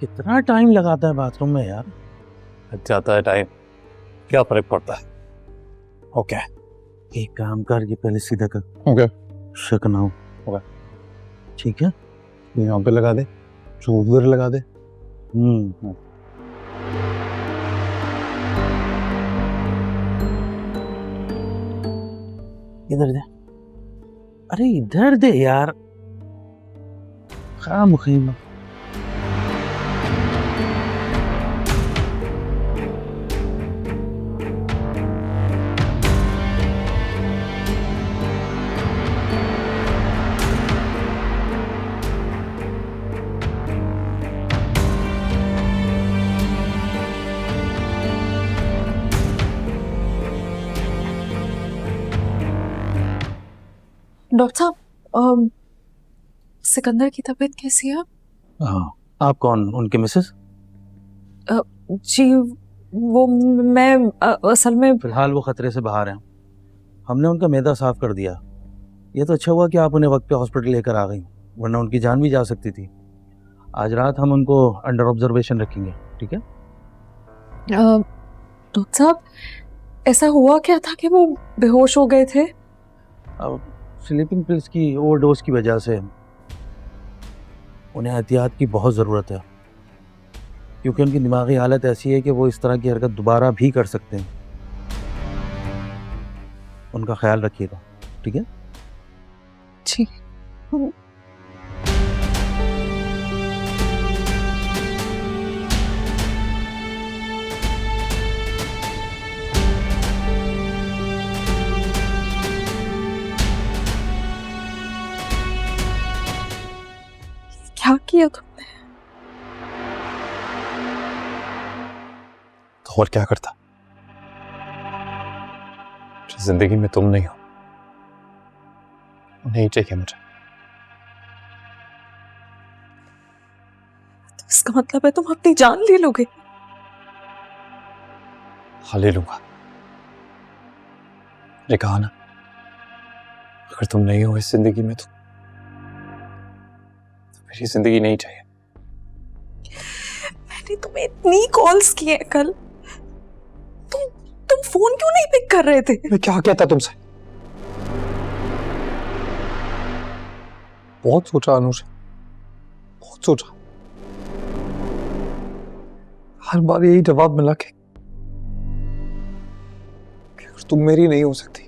कितना टाइम लगाता है बाथरूम में यार। जाता है टाइम, क्या फर्क पड़ता है। ओके एक काम कर, ये पहले सीधा कर, ओके शक ना हो। ओके ठीक है, यहाँ पे लगा दे, उधर लगा दे। इधर दे। अरे इधर दे यार, खामखीमा। डॉक्टर साहब, सिकंदर की तबीयत कैसी है? हाँ, आप कौन? उनके मिसेस? जी वो मैं असल में फिलहाल वो खतरे से बाहर हैं। हमने उनका मैदा साफ कर दिया। ये तो अच्छा हुआ कि आप उन्हें वक्त पे हॉस्पिटल लेकर आ गई, वरना उनकी जान भी जा सकती थी। आज रात हम उनको अंडर ऑब्जर्वेशन रखेंगे, ठीक है? डॉक्टर साहब, ऐसा हुआ क्या था कि वो बेहोश हो गए थे? अब स्लीपिंग पिल्स की ओवरडोज की वजह से उन्हें एहतियात की बहुत ज़रूरत है, क्योंकि उनकी दिमागी हालत ऐसी है कि वो इस तरह की हरकत दोबारा भी कर सकते हैं। उनका ख्याल रखिएगा, ठीक है? ठीक। क्या किया तुमने? तो और क्या करता, जिंदगी में तुम नहीं हो, नहीं चाहिए मुझे। तो इसका मतलब है तुम अपनी जान ले लोगे? हाँ ले लूंगा, ने कहा ना, अगर तुम नहीं हो इस जिंदगी में तो मेरी जिंदगी नहीं चाहिए। मैंने तुम्हें इतनी कॉल्स की है कल, तुम फोन क्यों नहीं पिक कर रहे थे? मैं क्या कहता तुमसे? बहुत सोचा अनुज, बहुत सोचा। हर बार यही जवाब मिला कि अगर तुम मेरी नहीं हो सकती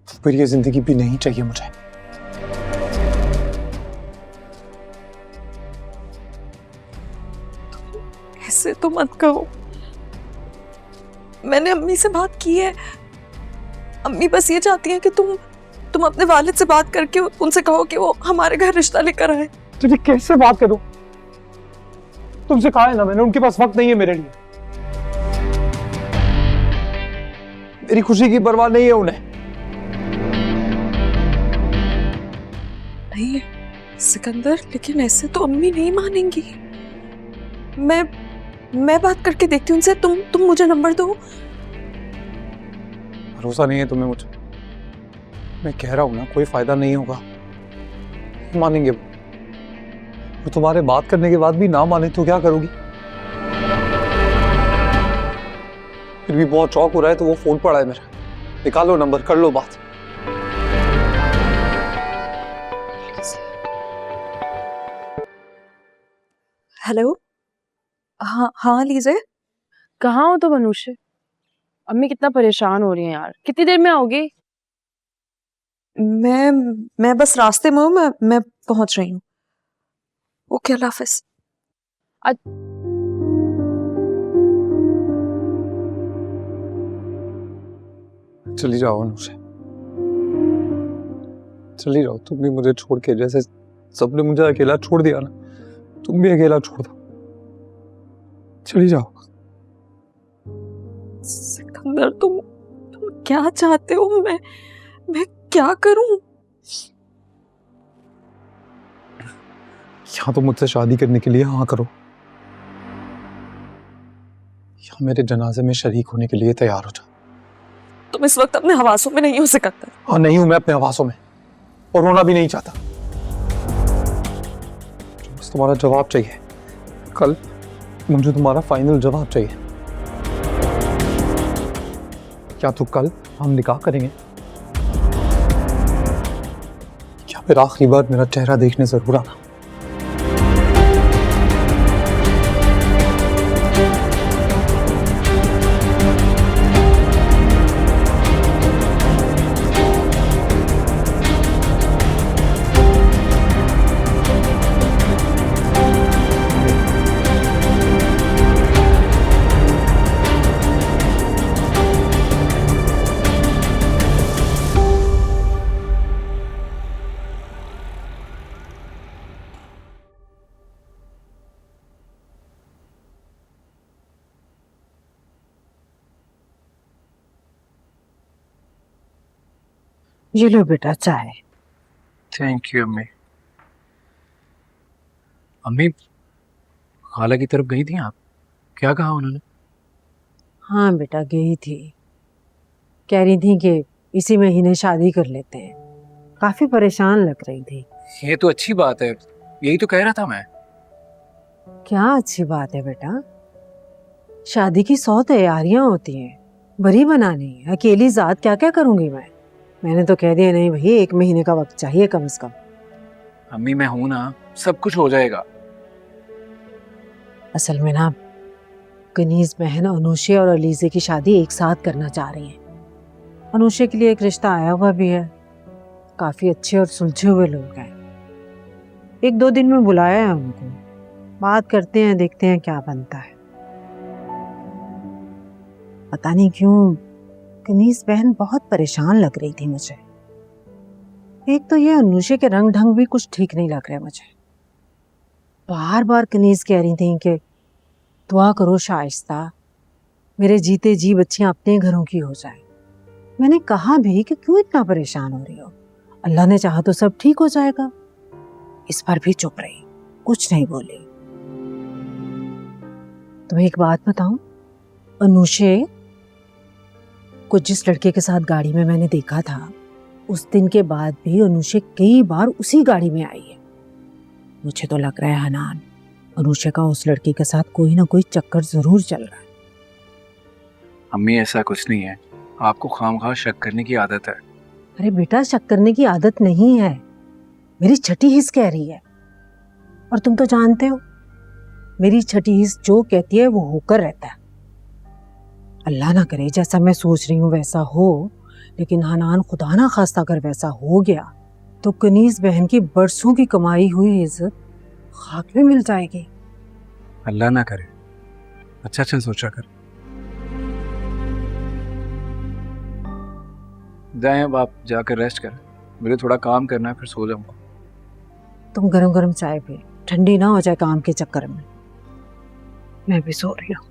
तो फिर ये जिंदगी भी नहीं चाहिए मुझे। ऐसे तो मत कहो। मैंने अम्मी से बात की है। अम्मी बस ये चाहती हैं कि तुम अपने वालिद से बात करके उनसे कहो कि वो हमारे घर रिश्ता लेकर आए। तुझे कैसे बात करूं? तुमसे कहा है ना मैंने, उनके पास वक्त नहीं है मेरे लिए। मेरी खुशी की परवाह नहीं है उन्हें। नहीं सिकंदर, लेकिन ऐसे तो अम्मी नहीं मानेंगी। मैं बात करके देखती हूँ उनसे। तुम मुझे नंबर दो। भरोसा नहीं है तुम्हें मुझे? मैं कह रहा हूं ना, कोई फायदा नहीं होगा, मानेंगे वो। तुम्हारे बात करने के बाद भी ना माने तो क्या करोगी? फिर भी बहुत शौक हो रहा है तो वो फोन पड़ा है मेरा, निकालो नंबर, कर लो बात। हेलो। हाँ लीजिए। कहाँ हो तो मनुष्य? अम्मी कितना परेशान हो रही हैं यार, कितनी देर में आओगी? मैं बस रास्ते में हूँ। मैं पहुंच रही हूँ। ओके, अल्लाह हाफिज। चली जाओ अनुषा, चली जाओ। तुम भी मुझे छोड़ के, जैसे सबने मुझे अकेला छोड़ दिया ना, तुम भी अकेला छोड़ दो। चली जाओ। सिकंदर, तुम क्या चाहते हो? मैं क्या करूं? या तो मुझसे शादी करने के लिए हाँ करो, या मेरे जनाजे में शरीक होने के लिए तैयार हो जाओ। तुम इस वक्त अपने हवासों में नहीं हो सिकंदर। हाँ नहीं हूं मैं अपने हवासों में, और होना भी नहीं चाहता। जो बस तुम्हारा जवाब चाहिए। कल मुझे तुम्हारा फाइनल जवाब चाहिए। क्या तो कल हम निकाह करेंगे? क्या फिर आखिरी बार मेरा चेहरा देखने जरूर आना? ये लो बेटा चाय। थैंक यू अम्मी। अम्मी, खाला की तरफ गई थी आप? क्या कहा उन्होंने? हाँ बेटा गई थी, कह रही थी कि इसी महीने शादी कर लेते हैं। काफी परेशान लग रही थी। ये तो अच्छी बात है, यही तो कह रहा था मैं। क्या अच्छी बात है बेटा, शादी की 100 तैयारियां होती हैं, बरी बनानी है। अकेली जात क्या क्या करूंगी मैंने तो कह दिया नहीं भाई, 1 महीने का वक्त चाहिए कम से कम। अम्मी मैं हूं ना, सब कुछ हो जाएगा। असल में ना कनीज बहन अनुषे और अलीजे की शादी एक साथ करना चाह रही है। अनुषे के लिए एक रिश्ता आया हुआ भी है, काफी अच्छे और सुलझे हुए लोग हैं। 1-2 दिन में बुलाया है उनको, बात करते हैं, देखते हैं क्या बनता है। पता नहीं क्यों कनीज बहन बहुत परेशान लग रही थी मुझे। एक तो ये अनुषे के रंग ढंग भी कुछ ठीक नहीं लग रहे मुझे। बार बार कनीज कह रही थी कि दुआ करो शाइस्ता, मेरे जीते जी बच्चियां अपने घरों की हो जाए। मैंने कहा भी कि क्यों इतना परेशान हो रही हो, अल्लाह ने चाहा तो सब ठीक हो जाएगा। इस पर भी चुप रही, कुछ नहीं बोली। तुम्हें एक बात बताऊं, अनुषे को जिस लड़के के साथ गाड़ी में मैंने देखा था, उस दिन के बाद भी अनुषे कई बार उसी गाड़ी में आई है। मुझे तो लग रहा है हनान, अनुषे का उस लड़के के साथ कोई ना कोई चक्कर जरूर चल रहा है। अम्मी ऐसा कुछ नहीं है, आपको खामखा शक करने की आदत है। अरे बेटा शक करने की आदत नहीं है, मेरी छठी हिस्स कह रही है। और तुम तो जानते हो मेरी छठी हिस्स जो कहती है वो होकर रहता है। अल्लाह ना करे जैसा मैं सोच रही हूँ वैसा हो, लेकिन हनान खुदा ना खास्ता अगर वैसा हो गया तो कनीज बहन की बरसों की कमाई हुई इज्जत खाक में मिल जाएगी। अल्लाह ना करे, अच्छा सोचा कर। जाएं अब आप जाकर रेस्ट करें, मुझे थोड़ा काम करना है, फिर सो जाऊंगा। तुम गरम गरम चाय पी, ठंडी ना हो जाए काम के चक्कर में। मैं भी सो रही हूँ।